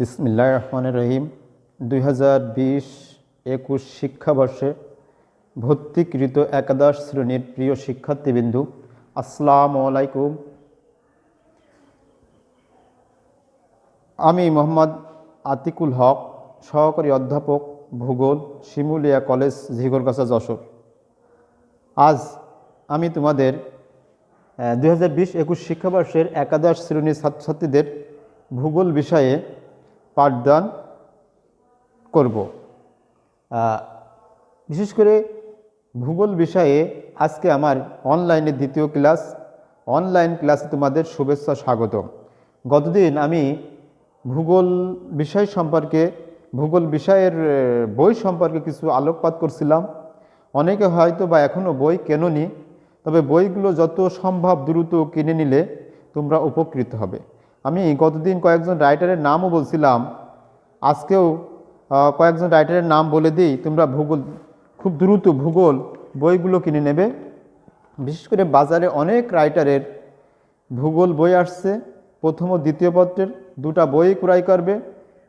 বিসমিল্লাহির রহমানির রহিম। 2020-21 শিক্ষাবর্ষে ভর্তিকৃত একাদশ শ্রেণীর প্রিয় শিক্ষার্থীবৃন্দু, আসসালামু আলাইকুম। আমি মোহাম্মদ আতিকুল হক, সহকারী অধ্যাপক, ভূগোল, শিমুলিয়া কলেজ, ঝিগরগাছা, যশোর। আজ আমি তোমাদের 2020-21 শিক্ষাবর্ষের একাদশ শ্রেণীর ছাত্রছাত্রীদের ভূগোল বিষয়ে পাঠদান করব। বিশেষ করে ভূগোল বিষয়ে আজকে আমার অনলাইনের দ্বিতীয় ক্লাস। অনলাইন ক্লাসে তোমাদের শুভেচ্ছা, স্বাগতম। গতদিন আমি ভূগোল বিষয় সম্পর্কে, ভূগোল বিষয়ের বই সম্পর্কে কিছু আলোকপাত করছিলাম। অনেকে হয়তো বা এখনও বই কেননি, তবে বইগুলো যত সম্ভব দ্রুত কিনে নিলে তোমরা উপকৃত হবে। আমি গতদিন কয়েকজন রাইটারের নামও বলছিলাম, আজকেও কয়েকজন রাইটারের নাম বলে দিই। তোমরা খুব দ্রুত ভূগোল বইগুলো কিনে নেবে। বিশেষ করে বাজারে অনেক রাইটারের ভূগোল বই আসছে। প্রথম ও দ্বিতীয় পত্রের দুটা বই ক্রয় করবে।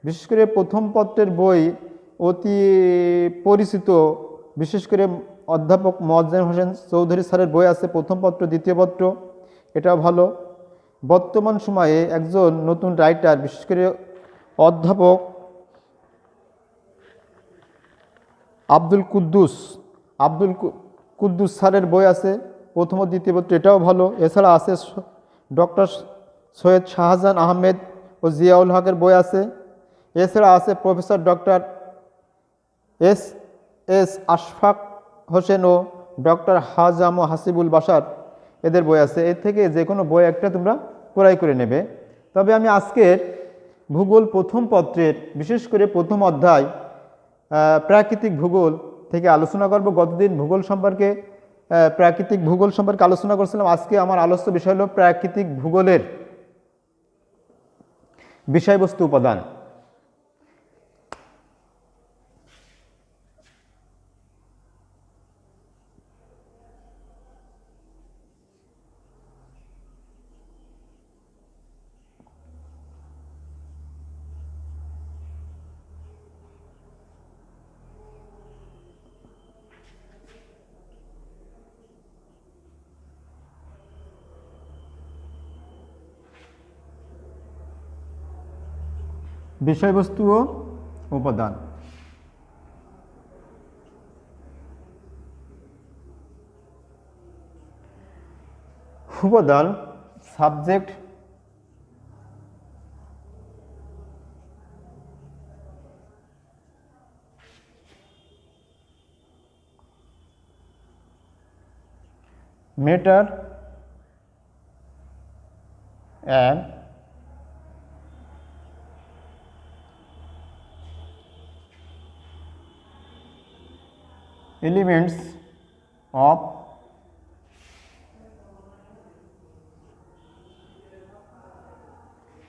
বিশেষ করে প্রথম পত্রের বই অতি পরিচিত, বিশেষ করে অধ্যাপক মোয়াজ্জেম হোসেন চৌধুরী স্যারের বই আছে, প্রথম পত্র, দ্বিতীয় পত্র, এটাও ভালো। বর্তমান সময়ে একজন নতুন রাইটার, বিশেষ করে অধ্যাপক আব্দুল কুদ্দুস স্যারের বই আছে, প্রথম ও দ্বিতীয় পত্র, এটাও ভালো। এছাড়া আছে ডক্টর সৈয়দ শাহজাহান আহমেদ ও জিয়াউল হকের বই আছে। এছাড়া আছে professor doctor S S Ashfaq Hossain ও ডক্টর হাজাম ও হাসিবুল বাশার, এদের বই আছে। এর থেকে যে কোনো বই একটা তোমরা ক্রয় করে নেবে। তবে আমি আজকের ভূগোল প্রথম পত্রের, বিশেষ করে প্রথম অধ্যায় প্রাকৃতিক ভূগোল থেকে আলোচনা করব। গতদিন প্রাকৃতিক ভূগোল সম্পর্কে আলোচনা করছিলাম। আজকে আমার আলোচ্য বিষয় হলো প্রাকৃতিক ভূগোলের বিষয়বস্তু উপাদান। বিষয়বস্তু ও উপাদান। উপাদান, subject, matter and elements of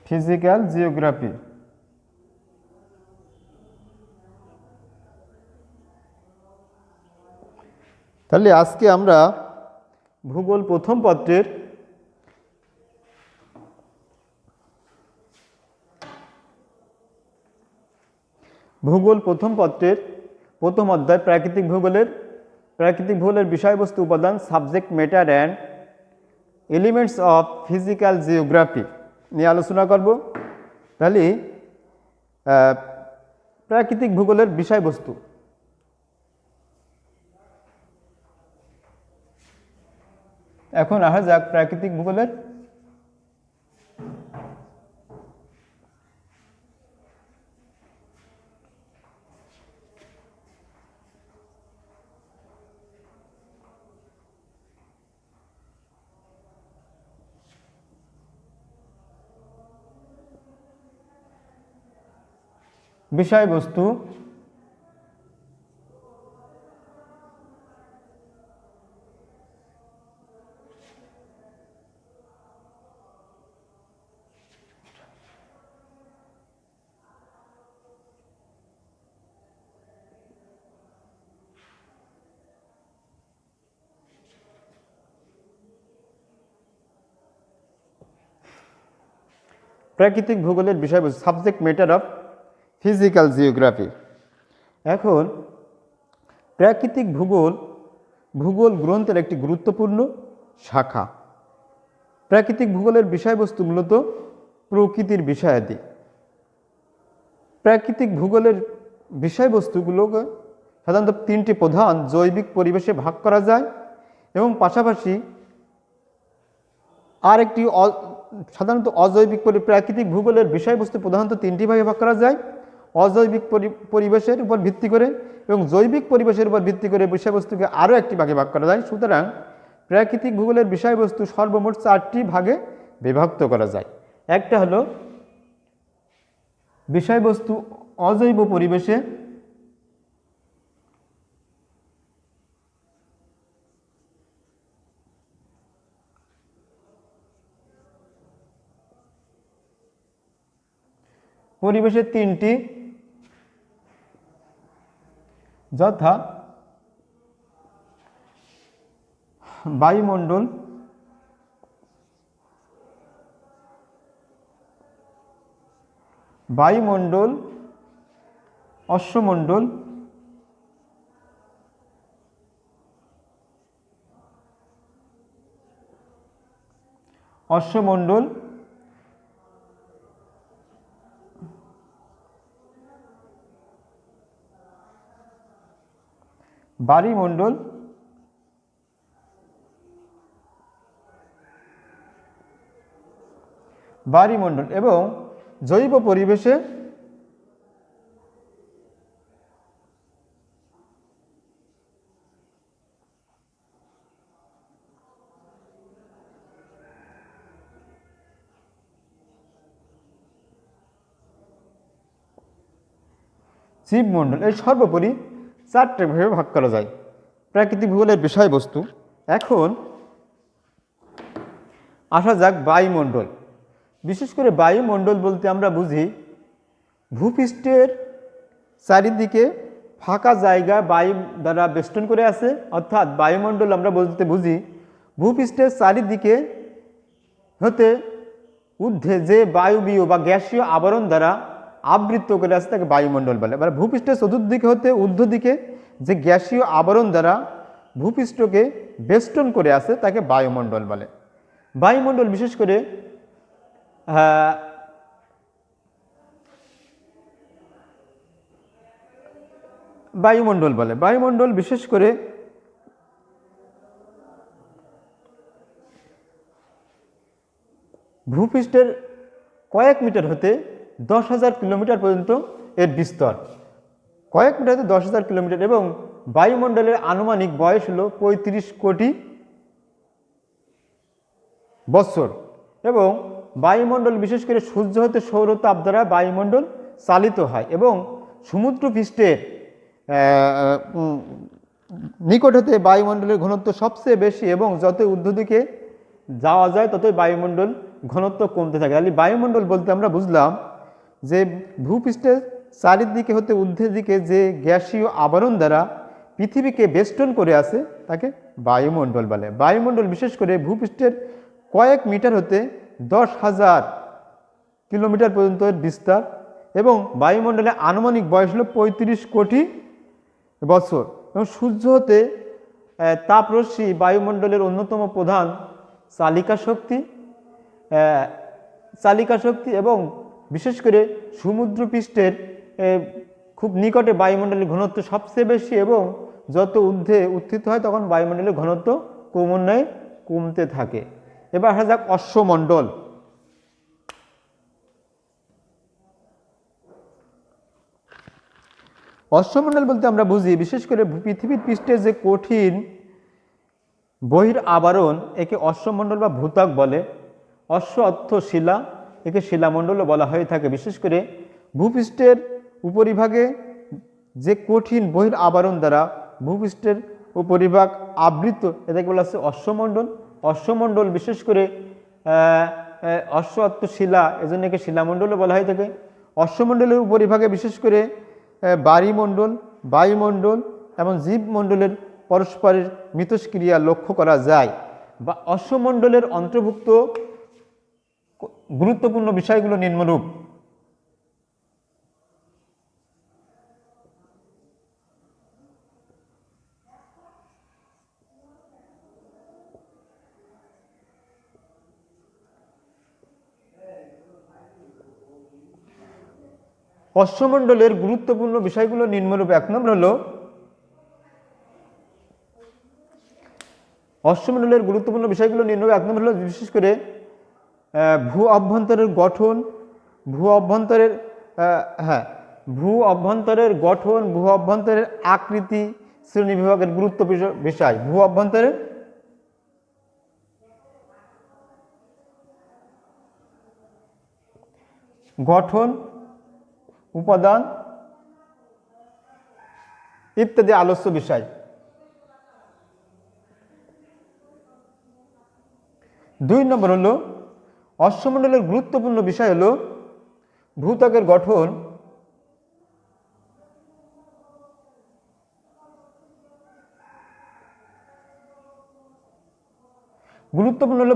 physical geography। তাহলে আজকে আমরা ভূগোল প্রথম পত্রের প্রথম অধ্যায় প্রাকৃতিক ভূগোলের বিষয়বস্তু উপাদান, subject matter and elements of physical geography নিয়ে আলোচনা করব। তাহলে প্রাকৃতিক ভূগোলের বিষয়বস্তু। এখন আসা যাক প্রাকৃতিক ভূগোলের বিষয়বস্তু। প্রাকৃতিক ভূগোলের বিষয়বস্তু, subject matter of physical geography. এখন প্রাকৃতিক ভূগোল ভূগোল গ্রন্থের একটি গুরুত্বপূর্ণ শাখা। প্রাকৃতিক ভূগোলের বিষয়বস্তু মূলত প্রকৃতির বিষয়াদি। প্রাকৃতিক ভূগোলের বিষয়বস্তুগুলোকে সাধারণত তিনটি প্রধান জৈবিক পরিবেশে ভাগ করা যায় এবং পাশাপাশি আর একটি সাধারণত অজৈবিক প্রাকৃতিক ভূগোলের বিষয়বস্তু প্রধানত তিনটি ভাগে ভাগ করা যায়, অজৈবিক পরিবেশের উপর ভিত্তি করে এবং জৈবিক পরিবেশের উপর ভিত্তি করে বিষয়বস্তুকে আরও একটি ভাগে ভাগ করা যায়। সুতরাং প্রাকৃতিক ভূগোলের বিষয়বস্তু সর্বমোট 4টি ভাগে বিভক্ত করা যায়। একটা হলো বিষয়বস্তু অজৈব পরিবেশে, পরিবেশের তিনটি, যথা বায়ুমণ্ডল, অশ্বমণ্ডল বায়ুমণ্ডল এবং জৈব পরিবেশে জীবমণ্ডল। এই সর্বোপরি 4টে ভাগে ভাগ করা যায় প্রাকৃতিক ভূগোলের বিষয়বস্তু। এখন আসা যাক বায়ুমণ্ডল। বিশেষ করে বায়ুমণ্ডল বলতে আমরা বুঝি ভূপৃষ্ঠের চারিদিকে ফাঁকা জায়গা বায়ু দ্বারা বেষ্টন করে আছে, অর্থাৎ বায়ুমণ্ডল আমরা বলতে বুঝি ভূপৃষ্ঠের চারিদিকে হতে ঊর্ধ্বে যে বায়বীয় বা গ্যাসীয় আবরণ দ্বারা আবৃত করে আছে তাকে বায়ুমণ্ডল বলে। এবার ভূপৃষ্ঠের চতুর্দিকে হতে ঊর্ধ্ব দিকে যে গ্যাসীয় আবরণ দ্বারা ভূপৃষ্ঠকে বেষ্টন করে আছে তাকে বায়ুমণ্ডল বলে। বায়ুমণ্ডল বিশেষ করে বায়ুমণ্ডল বিশেষ করে ভূপৃষ্ঠের কয়েক মিটার হতে 10,000 কিলোমিটার পর্যন্ত এর বিস্তর, কয়েক মিটার হতে 10,000 কিলোমিটার, এবং বায়ুমণ্ডলের আনুমানিক বয়স হলো 35 কোটি বছর। এবং বায়ুমণ্ডল বিশেষ করে সূর্য হতে সৌরতাপ দ্বারা বায়ুমণ্ডল চালিত হয় এবং সমুদ্রপৃষ্ঠের নিকট হতে বায়ুমণ্ডলের ঘনত্ব সবচেয়ে বেশি এবং যত ঊর্ধ্ব দিকে যাওয়া যায় ততই বায়ুমণ্ডল ঘনত্ব কমতে থাকে। তাহলে বায়ুমণ্ডল বলতে আমরা বুঝলাম যে ভূপৃষ্ঠের চারিদিকে হতে ঊর্ধ্বের দিকে যে গ্যাসীয় আবরণ দ্বারা পৃথিবীকে বেষ্টন করে আছে তাকে বায়ুমণ্ডল বলে। বায়ুমণ্ডল বিশেষ করে ভূপৃষ্ঠের কয়েক মিটার হতে 10,000 কিলোমিটার পর্যন্ত এর বিস্তার এবং বায়ুমণ্ডলের আনুমানিক বয়স হল 35 কোটি বছর। এবং সূর্য হতে তাপরশ্মি বায়ুমণ্ডলের অন্যতম প্রধান চালিকা শক্তি এবং বিশেষ করে সমুদ্রপৃষ্ঠের খুব নিকটে বায়ুমণ্ডলের ঘনত্ব সবচেয়ে বেশি এবং যত ঊর্ধ্বে উত্থিত হয় তখন বায়ুমণ্ডলের ঘনত্ব ক্রমান্বয়ে কমতে থাকে। এবার আসা যাক অশ্বমণ্ডল। অশ্বমণ্ডল বলতে আমরা বুঝি বিশেষ করে পৃথিবীর পৃষ্ঠে যে কঠিন বহির আবরণ একে অশ্বমণ্ডল বা ভূত্বক বলে। অশ্ব অর্থ শিলা, একে শিলামণ্ডলও বলা হয়ে থাকে। বিশেষ করে ভূপৃষ্ঠের উপরিভাগে যে কঠিন বহির আবরণ দ্বারা ভূপৃষ্ঠের উপরিভাগ আবৃত এটাকে বলা হচ্ছে অশ্বমণ্ডল। অশ্বমণ্ডল বিশেষ করে অশ্ব অর্থ শিলা, এজন্য একে শিলামণ্ডলও বলা হয়ে থাকে। অশ্বমণ্ডলের উপরিভাগে বিশেষ করে বায়ুমণ্ডল, বায়ুমণ্ডল এবং জীবমণ্ডলের পরস্পরের মিথস্ক্রিয়া লক্ষ্য করা যায়। বা অশ্বমণ্ডলের অন্তর্ভুক্ত গুরুত্বপূর্ণ বিষয়গুলো নিম্নরূপ। অশ্বমণ্ডলের গুরুত্বপূর্ণ বিষয়গুলো নিম্নরূপ। 1 নম্বর হলো অশ্বমণ্ডলের গুরুত্বপূর্ণ বিষয়গুলো নিম্নরূপ। 1 নম্বর হলো বিশেষ করে ভূ অভ্যন্তরের গঠন, ভূ অভ্যন্তরের গঠন, ভূ অভ্যন্তরের আকৃতি, শ্রেণী বিভাগের গুরুত্ব বিষয়। ভূ অভ্যন্তরের গঠন, উপাদান ইত্যাদি আলোচ্য বিষয়। 2 নম্বর হলো অশ্বমণ্ডলের গুরুত্বপূর্ণ বিষয় হলো ভূত্বকের গঠন, গুরুত্বপূর্ণ হলো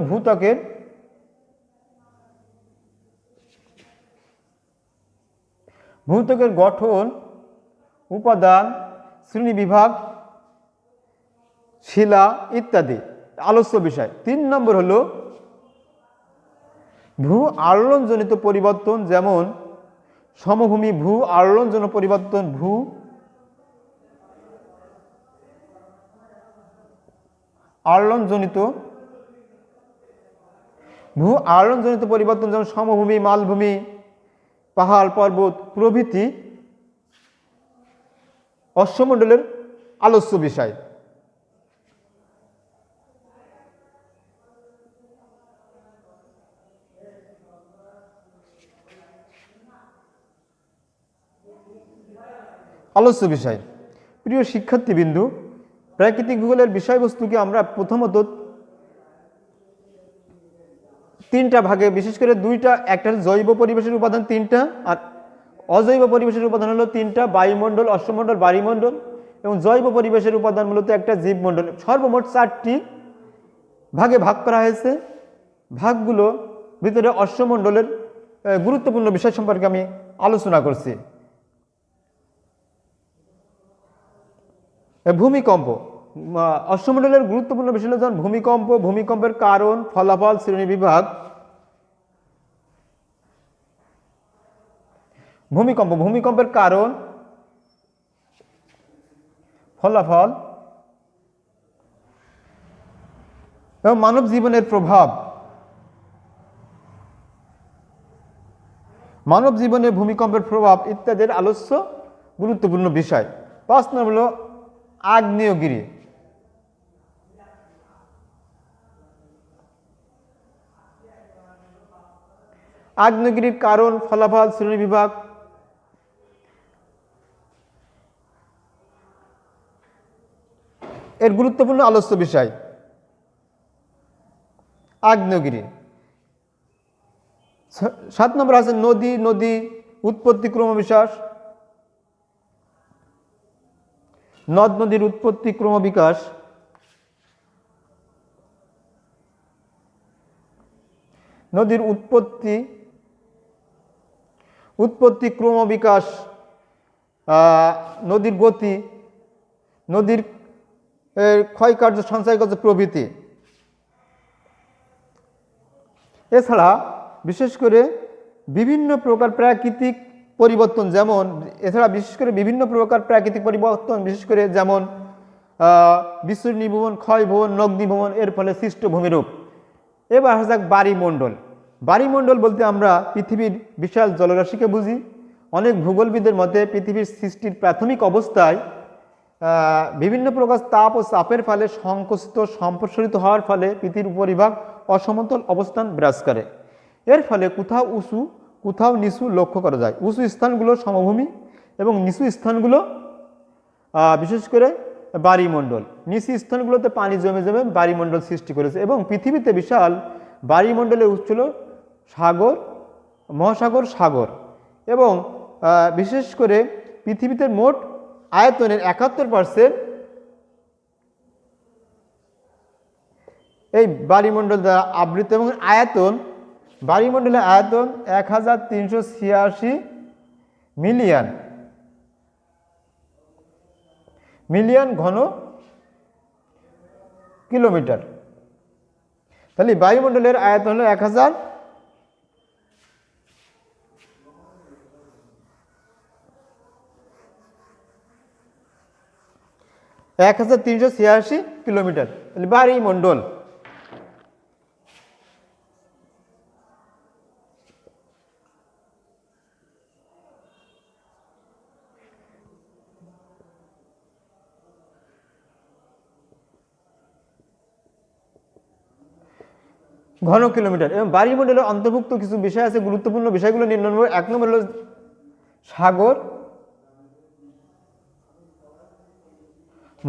ভূত্বকের গঠন, উপাদান, শ্রেণীবিভাগ, শিলা ইত্যাদি আলোচ্য বিষয়। 3 নম্বর হলো ভূ আলোড়নজনিত পরিবর্তন, যেমন সমভূমি ভূ আলোড়নজনিত পরিবর্তন, ভূ আলোড়নজনিত পরিবর্তন, যেমন সমভূমি, মালভূমি, পাহাড় পর্বত প্রভৃতি অশ্বমণ্ডলের আলোচ্য বিষয়। আলোচ্য বিষয়। প্রিয় শিক্ষার্থীবৃন্দু, প্রাকৃতিক ভূগোলের বিষয়বস্তুকে আমরা প্রথমত 3টা ভাগে, বিশেষ করে 2টা, একটা জৈব পরিবেশের উপাদান 3টা আর অজৈব পরিবেশের উপাদান হলো 3টা, বায়ুমণ্ডল, অশ্বমণ্ডল, বায়ুমণ্ডল, এবং জৈব পরিবেশের উপাদান মূলত একটা জীবমণ্ডল। সর্বমোট 4টি ভাগে ভাগ করা হয়েছে। ভাগগুলো ভিতরে অশ্বমণ্ডলের গুরুত্বপূর্ণ বিষয় সম্পর্কে আমি আলোচনা করছি। ভূমিকম্প। অশ্বমণ্ডলের গুরুত্বপূর্ণ বিষয় হলো যেমন ভূমিকম্প, ভূমিকম্পের কারণ, ফলাফল, শ্রেণীবিভাগ। ভূমিকম্পের কারণ, ফলাফল এবং মানব জীবনের প্রভাব। মানব জীবনে ভূমিকম্পের প্রভাব ইত্যাদির আলোচ্য গুরুত্বপূর্ণ বিষয়। 5 নম্বর হলো আগ্নেয়গিরি। আগ্নেয়গিরির কারণ, ফলাফল, শ্রেণীবিভাগ। এর গুরুত্বপূর্ণ আলোচ্য বিষয় আগ্নেয়গিরি। 7 নম্বর আছে নদী উৎপত্তি ক্রমবিকাশ। নদ নদীর উৎপত্তি ক্রমবিকাশ। নদীর উৎপত্তি ক্রমবিকাশ, নদীর গতি, নদীর ক্ষয়কার্য, সঞ্চয়কার্য প্রভৃতি। এছাড়া বিশেষ করে বিভিন্ন প্রকার প্রাকৃতিক পরিবর্তন, যেমন বিশেষ করে যেমন বিচ্ছুরণী ভ্রমণ, ক্ষয় ভ্রমণ, নগ্নি ভ্রমণ, এর ফলে সৃষ্ট ভূমিরূপ। এবার আসা যাক বাড়িমণ্ডল। বাড়িমণ্ডল বলতে আমরা পৃথিবীর বিশাল জলরাশিকে বুঝি। অনেক ভূগোলবিদদের মতে পৃথিবীর সৃষ্টির প্রাথমিক অবস্থায় বিভিন্ন প্রকার তাপ ও চাপের ফলে সংকুচিত সম্প্রসারিত হওয়ার ফলে পৃথিবীর উপরিভাগ অসমতল অবস্থান বিরাজ করে। এর ফলে কোথাও উঁচু কোথাও নিচু লক্ষ্য করা যায়। উঁচু স্থানগুলো সমভূমি এবং নিচু স্থানগুলো বিশেষ করে বায়ুমণ্ডল। নিচু স্থানগুলোতে পানি জমে জমে বায়ুমণ্ডল সৃষ্টি করেছে এবং পৃথিবীতে বিশাল বায়ুমণ্ডলের উচ্চ হল সাগর, মহাসাগর, সাগর। এবং বিশেষ করে পৃথিবীতে মোট আয়তনের 71% এই বায়ুমণ্ডল দ্বারা আবৃত এবং আয়তন বায়ুমণ্ডলের আয়তন 1386 মিলিয়ন মিলিয়ন ঘন কিলোমিটার। তাহলে বায়ুমণ্ডলের আয়তন হলো 1386 কিলোমিটার। তাহলে বায়ুমণ্ডল। ঘন কিলোমিটার। এবং বায়ুমণ্ডলের অন্তর্ভুক্ত কিছু বিষয় আছে, গুরুত্বপূর্ণ বিষয়গুলো নিম্নরূপ। 1 নম্বর হলো সাগর,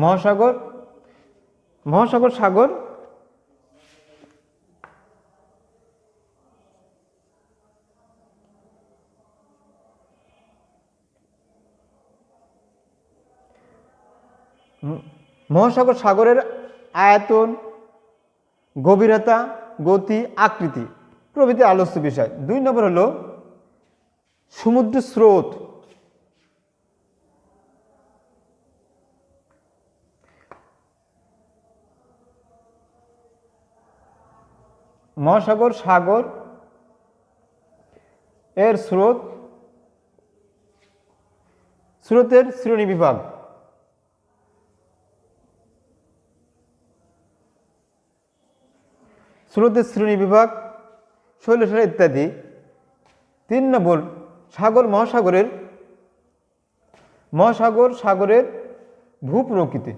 মহাসাগর, মহাসাগর, সাগর, মহাসাগর সাগরের আয়তন, গভীরতা, গতি, আকৃতি প্রভৃতি আলোচ্য বিষয়। 2 নম্বর হলো সমুদ্র স্রোত, মহাসাগর সাগর এর স্রোত, স্রোতের শ্রেণী বিভাগ, স্রোতের শ্রেণী বিভাগ, শৈলশিরা ইত্যাদি। 3 নম্বর সাগর মহাসাগরের সাগরের ভূপ্রকৃতি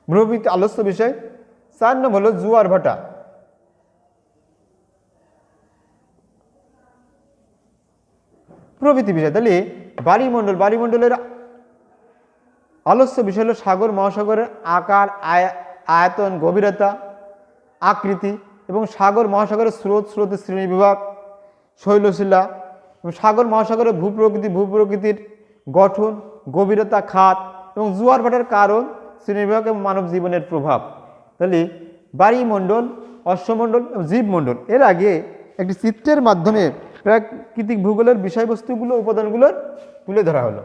প্রভৃতি আলোচ্য বিষয়। 4 নম্বর হলো জোয়ার ভাটা, প্রভৃতি বিষয়। তাহলে বায়ুমণ্ডলের আলোচ্য বিষয় হলো সাগর মহাসাগরের আকার, আয়তন, গভীরতা, আকৃতি এবং সাগর মহাসাগরের স্রোত, স্রোতের শ্রেণী বিভাগ, শৈলশিলা এবং সাগর মহাসাগরের ভূপ্রকৃতির গঠন, গভীরতা, খাত এবং জোয়ার ভাটার কারণ, শ্রেণীবিভাগ এবং মানব জীবনের প্রভাব। তাহলে বায়ুমণ্ডল, অশ্বমণ্ডল এবং জীবমণ্ডল। এর আগে একটি চিত্রের মাধ্যমে প্রাকৃতিক ভূগোলের বিষয়বস্তুগুলো, উপাদানগুলোর তুলে ধরা হলো।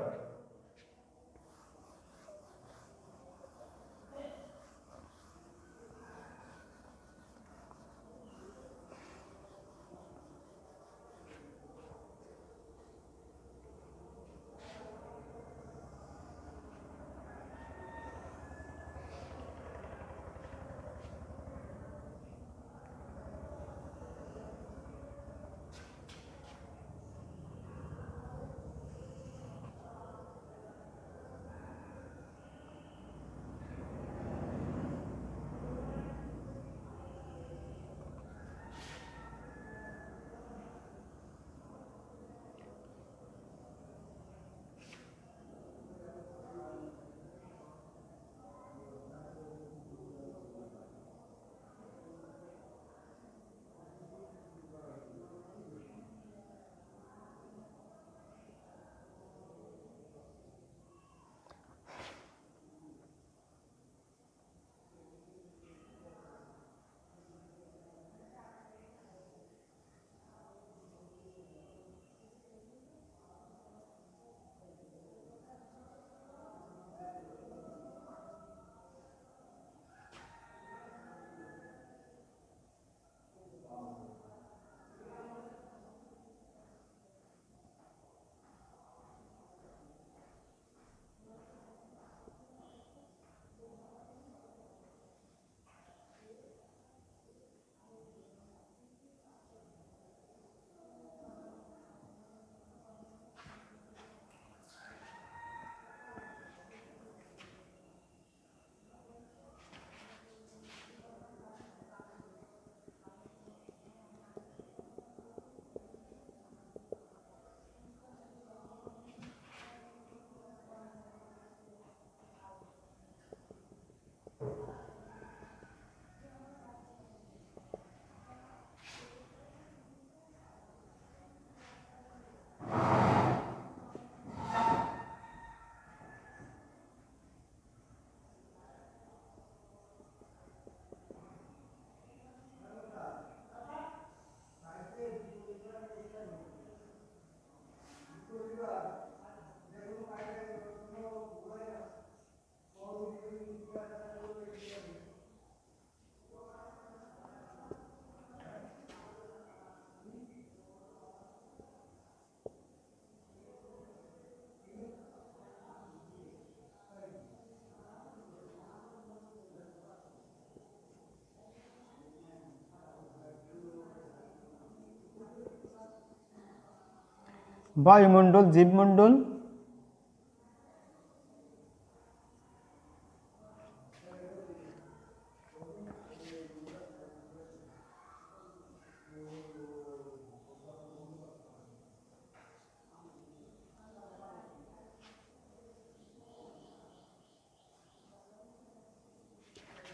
বায়ুমণ্ডল, জীবমণ্ডল,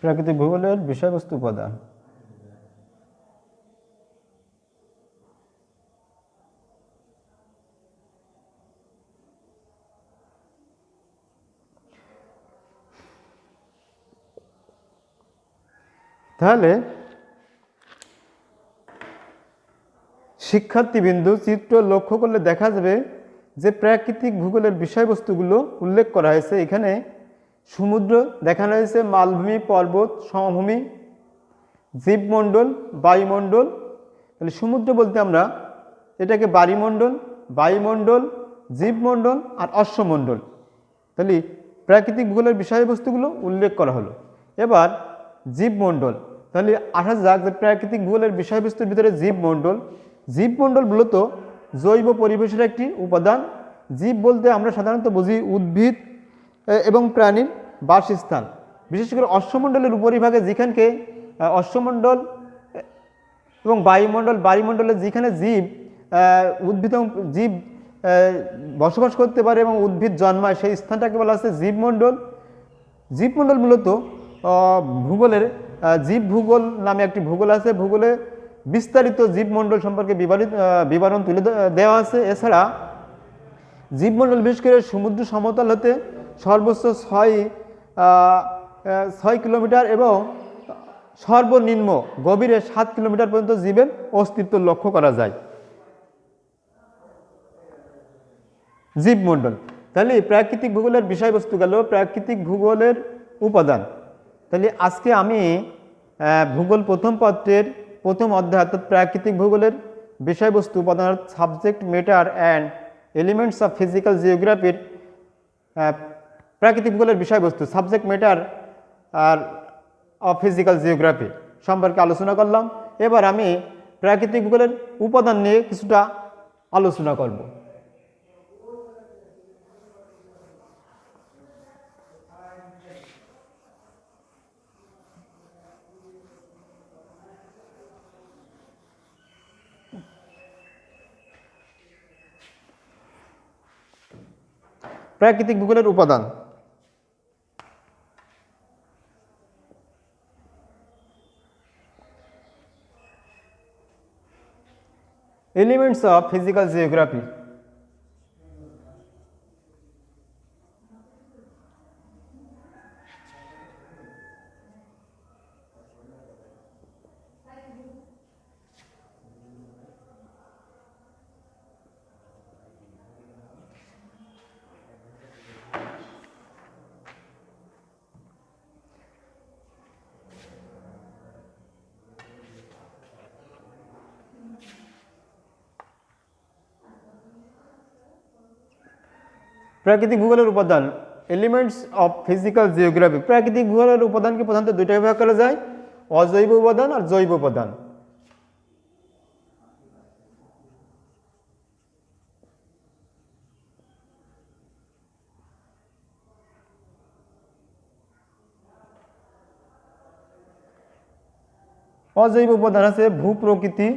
প্রাকৃতিক ভূগোলের বিষয়বস্তু উপাদান। তাহলে শিক্ষার্থীবৃন্দ চিত্র লক্ষ্য করলে দেখা যাবে যে প্রাকৃতিক ভূগোলের বিষয়বস্তুগুলো উল্লেখ করা হয়েছে। এখানে সমুদ্র দেখানো হয়েছে, মালভূমি, পর্বত, সমভূমি, জীবমণ্ডল, বায়ুমণ্ডল। তাহলে সমুদ্র বলতে আমরা এটাকে বায়ুমণ্ডল, বায়ুমণ্ডল, জীবমণ্ডল আর অশ্বমণ্ডল। তাহলে প্রাকৃতিক ভূগোলের বিষয়বস্তুগুলো উল্লেখ করা হলো। এবার জীবমণ্ডল, তাহলে আসা যাক যে প্রাকৃতিক ভূগোলের বিষয়বস্তুর ভিতরে জীবমণ্ডল। জীবমণ্ডল মূলত জৈব পরিবেশের একটি উপাদান। জীব বলতে আমরা সাধারণত বুঝি উদ্ভিদ এবং প্রাণীর বাসস্থান। বিশেষ করে অশ্বমণ্ডলের উপরিভাগে যেখানকে অশ্বমণ্ডল এবং বায়ুমণ্ডল, বায়ুমণ্ডলে যেখানে জীব উদ্ভিদ এবং জীব বসবাস করতে পারে এবং উদ্ভিদ জন্মায়, সেই স্থানটাকে বলা হচ্ছে জীবমণ্ডল। জীবমণ্ডল মূলত ভূগোলের জীব ভূগোল নামে একটি ভূগোল আছে। ভূগোলে বিস্তারিত জীবমণ্ডল সম্পর্কে বিবরণ তুলে দেওয়া আছে। এছাড়া জীবমণ্ডল বিশেষ করে সমুদ্র সমতল হতে সর্বোচ্চ 6 কিলোমিটার এবং সর্বনিম্ন গভীরে 7 কিলোমিটার পর্যন্ত জীবের অস্তিত্ব লক্ষ্য করা যায়। জীবমণ্ডল, তাহলে প্রাকৃতিক ভূগোলের বিষয়বস্তু গেল প্রাকৃতিক ভূগোলের উপাদান। তাহলে আজকে আমি ভূগোল প্রথম পত্রের প্রথম অধ্যায় অর্থাৎ প্রাকৃতিক ভূগোলের বিষয়বস্তু উপাদান, subject matter and elements of physical জিওগ্রাফির প্রাকৃতিক ভূগোলের বিষয়বস্তু, সাবজেক্ট ম্যাটার আর অফ ফিজিক্যাল জিওগ্রাফি সম্পর্কে আলোচনা করলাম। এবার আমি প্রাকৃতিক ভূগোলের উপাদান নিয়ে কিছুটা আলোচনা করব। প্রাকৃতিক ভূগোলের উপাদান। Elements of physical geography. প্রাকৃতিক ভূগোলের উপাদান, এলিমেন্টস অফ ফিজিক্যাল জিওগ্রাফি। প্রাকৃতিক ভূগোলের উপাদানকে প্রধানত দুইটা ভাগ করা যায়, অজৈব উপাদান আর জৈব উপাদান। অজৈব উপাদান আছে ভূপ্রকৃতি,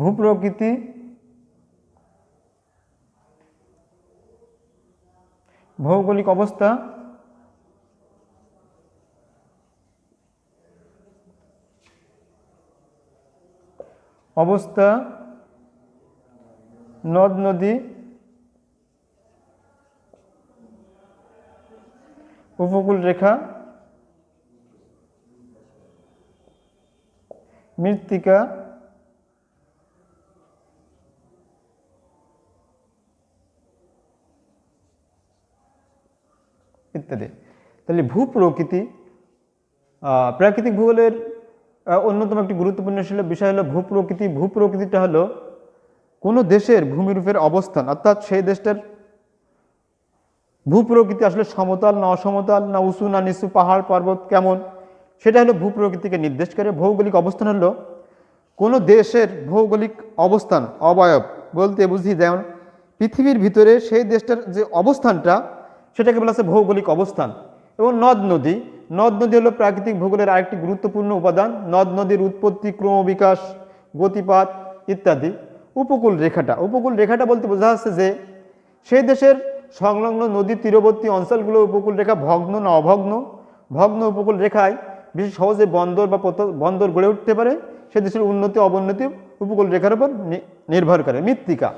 ভূপ্রকৃতি, ভৌগোলিক অবস্থা, নদ নদী, উপকূল রেখা, মৃত্তিকা, ইত্যাদি। তাহলে ভূপ্রকৃতি প্রাকৃতিক ভূগোলের অন্যতম একটি গুরুত্বপূর্ণ বিষয় হলো ভূপ্রকৃতি। ভূপ্রকৃতিটা হলো কোনো দেশের ভূমিরূপের অবস্থান, অর্থাৎ সেই দেশটার ভূপ্রকৃতি আসলে সমতল না অসমতল না উঁচু না নিচু, পাহাড় পর্বত কেমন, সেটা হলো ভূপ্রকৃতিকে নির্দেশ করে। ভৌগোলিক অবস্থান হলো কোনো দেশের ভৌগোলিক অবস্থান অবয়ব বলতে বুঝি, যেমন পৃথিবীর ভিতরে সেই দেশটার যে অবস্থানটা সেটাকে বলা হচ্ছে ভৌগোলিক অবস্থান। এবং নদ নদী, নদ নদী হলো প্রাকৃতিক ভূগোলের আরেকটি গুরুত্বপূর্ণ উপাদান। নদ নদীর উৎপত্তি, ক্রমবিকাশ, গতিপাত ইত্যাদি। উপকূল রেখাটা, উপকূল রেখাটা বলতে বোঝা যাচ্ছে যে সেই দেশের সংলগ্ন নদীর তীরবর্তী অঞ্চলগুলো উপকূল রেখা ভগ্ন না অভগ্ন। ভগ্ন উপকূল রেখায় বেশি সহজে বন্দর বা বন্দর গড়ে উঠতে পারে। সে দেশের উন্নতি অবনতি উপকূল রেখার উপর নির্ভর করে। মৃত্তিকা,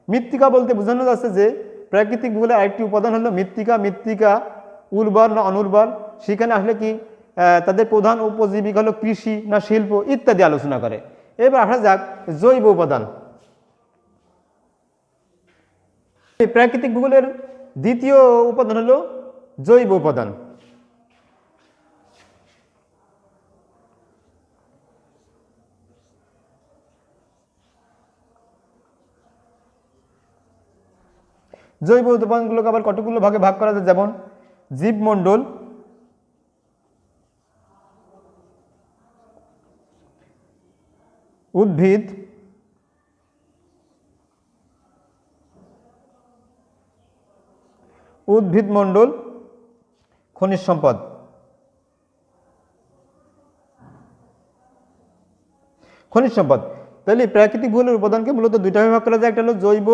মৃত্তিকা বলতে বোঝানো যাচ্ছে যে প্রাকৃতিক ভূগোলের আরেকটি উপাদান হলো মৃত্তিকা। মৃত্তিকা উর্বর না অনুর্বর, সেখানে আসলে কি তাদের প্রধান উপজীবিকা হলো কৃষি না শিল্প ইত্যাদি আলোচনা করে। এবার আসা যাক জৈব উপাদান। প্রাকৃতিক ভূগোলের দ্বিতীয় উপাদান হলো জৈব উপাদান। জৈব উপাদানগুলোকে আবার কতগুলো ভাগে ভাগ করা যায়, যেমন জীবমণ্ডল, উদ্ভিদ, উদ্ভিদমণ্ডল, খনিজ সম্পদ। খনিজ সম্পদ। তাহলে প্রাকৃতিক ভূগোলের উপাদানকে মূলত দুইটা ভাগ করা যায়, একটা হলো জৈব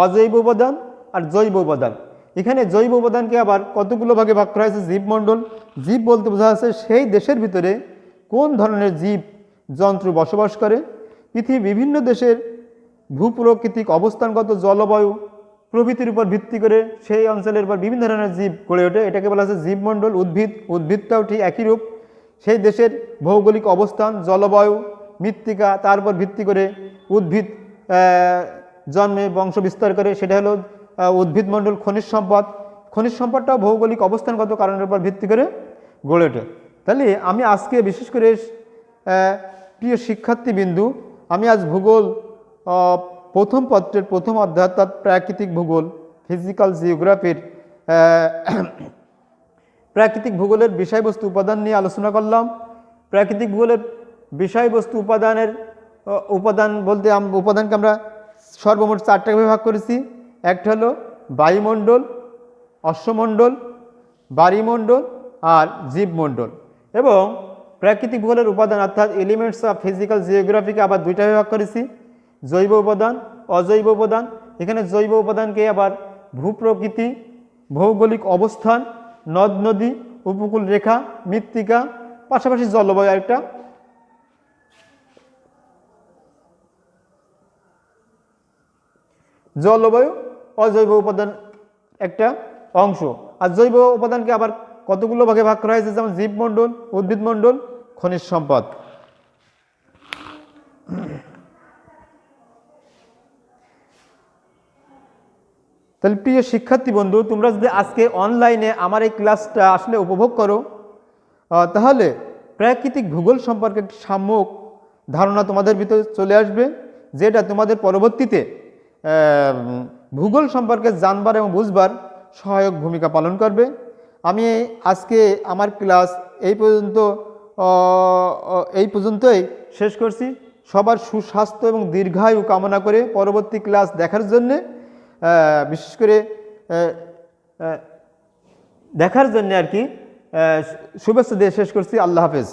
অজৈব উপাদান আর জৈব উপাদান। এখানে জৈব উপাদানকে আবার কতগুলো ভাগে ভাগ করা হয়েছে। জীবমণ্ডল, জীব বলতে বোঝা যাচ্ছে সেই দেশের ভিতরে কোন ধরনের জীব জন্তু বসবাস করে। পৃথিবীর বিভিন্ন দেশের ভূপ্রাকৃতিক অবস্থানগত জলবায়ু প্রভৃতির উপর ভিত্তি করে সেই অঞ্চলের উপর বিভিন্ন ধরনের জীব গড়ে ওঠে, এটাকে বলা হচ্ছে জীবমণ্ডল। উদ্ভিদ, উদ্ভিদটাও ঠিক একই রূপ, সেই দেশের ভৌগোলিক অবস্থান, জলবায়ু, মৃত্তিকা, তার উপর ভিত্তি করে উদ্ভিদ জন্মে বংশ বিস্তার করে, সেটা হলো উদ্ভিদমণ্ডল। খনিজ সম্পদ, খনিজ সম্পদটাও ভৌগোলিক অবস্থানগত কারণের উপর ভিত্তি করে গড়ে ওঠে। তাহলে আমি আজকে বিশেষ করে প্রিয় শিক্ষার্থীবিন্দু, আমি আজ ভূগোল প্রথম পত্রের প্রথম অধ্যায় অর্থাৎ প্রাকৃতিক ভূগোল, ফিজিক্যাল জিওগ্রাফির প্রাকৃতিক ভূগোলের বিষয়বস্তু উপাদান নিয়ে আলোচনা করলাম। প্রাকৃতিক ভূগোলের বিষয়বস্তু উপাদান বলতে উপাদানকে আমরা সর্বমোট চারটা ভাগ করেছি। একটা হলো বায়ুমণ্ডল, অশ্বমণ্ডল, বায়ুমণ্ডল আর জীবমণ্ডল। এবং প্রাকৃতিক ভূগোলের উপাদান অর্থাৎ এলিমেন্টস অফ ফিজিক্যাল জিওগ্রাফিকে আবার দুইটা ভাগ করেছি, জৈব উপাদান, অজৈব উপাদান। এখানে জৈব উপাদানকে আবার ভূপ্রকৃতি, ভৌগোলিক অবস্থান, নদ নদী, উপকূল রেখা, মৃত্তিকা, পাশাপাশি জলবায়ু একটা জলবায়ু অজৈব উপাদান একটা অংশ। আর জৈব উপাদানকে আবার কতগুলো ভাগে ভাগ করা হয়েছে, যেমন জীবমণ্ডল, উদ্ভিদমণ্ডল, খনিজ সম্পদ। তাহলে প্রিয় শিক্ষার্থী বন্ধু, তোমরা যদি আজকে অনলাইনে আমার এই ক্লাসটা আসলে উপভোগ করো, তাহলে প্রাকৃতিক ভূগোল সম্পর্কে একটি সাম্যক ধারণা তোমাদের ভিতরে চলে আসবে, যেটা তোমাদের পরবর্তীতে ভূগোল সম্পর্কে জানবার এবং বুঝবার সহায়ক ভূমিকা পালন করবে। আমি আজকে আমার ক্লাস এই পর্যন্তই শেষ করছি। সবার সুস্বাস্থ্য এবং দীর্ঘায়ু কামনা করে পরবর্তী ক্লাস দেখার জন্যে বিশেষ করে দেখার জন্য আর কি শুভেচ্ছা দিয়ে শেষ করছি। আল্লাহ হাফেজ।